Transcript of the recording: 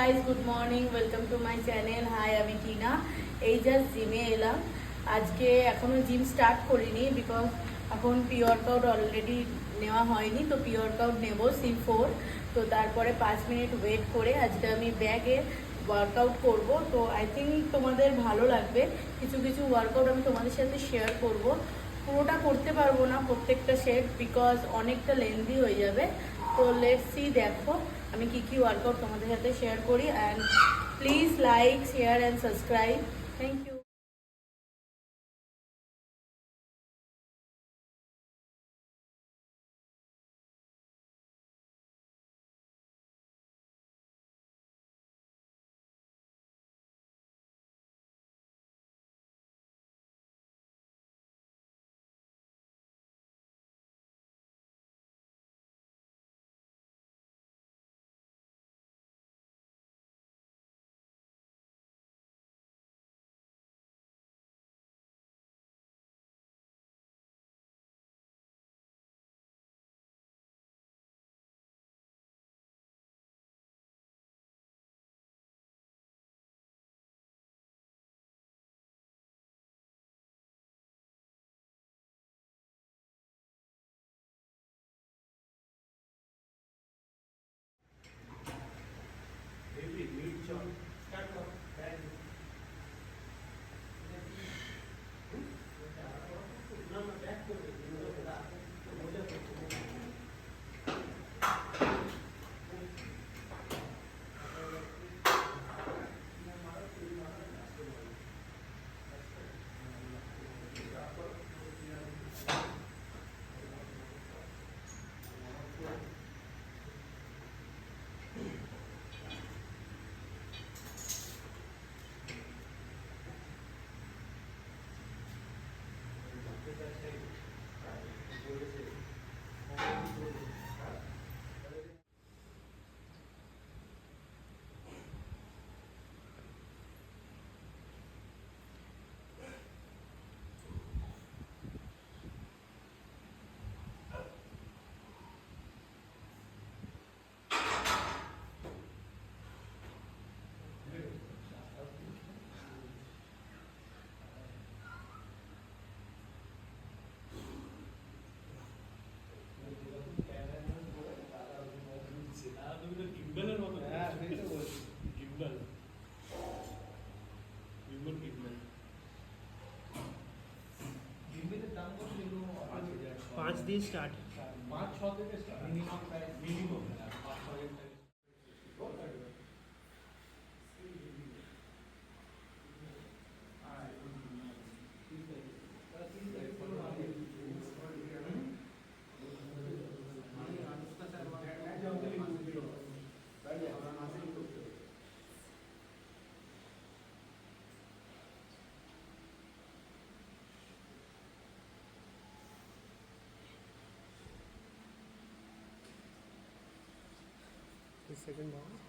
Guys, good morning, welcome to my channel. Hi, আমি Tina. এই just জিমে এলাম। আজকে এখনও জিম স্টার্ট করিনি, বিকজ এখন প্রি ওয়ার্কআউট অলরেডি নেওয়া হয়নি। তো প্রি ওয়ার্কআউট নেবো C4। তো তারপরে 5 মিনিট ওয়েট করে আজকে আমি ব্যাগে ওয়ার্কআউট করব। তো আই থিঙ্ক তোমাদের ভালো লাগবে। কিছু কিছু ওয়ার্কআউট আমি তোমাদের সাথে শেয়ার করব। পুরোটা করতে পারবো না প্রত্যেকটা সেট, বিকজ অনেকটা লেন্দি হয়ে যাবে। তো লেটস সি, দেখো আমি কি কি ওয়ার্কআউট তোমাদের সাথে শেয়ার করি। And please like, share and subscribe. Thank you. গিম্বলের মতো, হ্যাঁ আমি তো বলছি গিম্বল গিম্বল গিম্বল গিম্বলের দাম কত? এগুলো 5 দিয়ে স্টার্ট, 5-6 থেকে স্টার্ট, মিনিমাম প্রাইস মিনিমাম 5-6 থেকে। Second ball.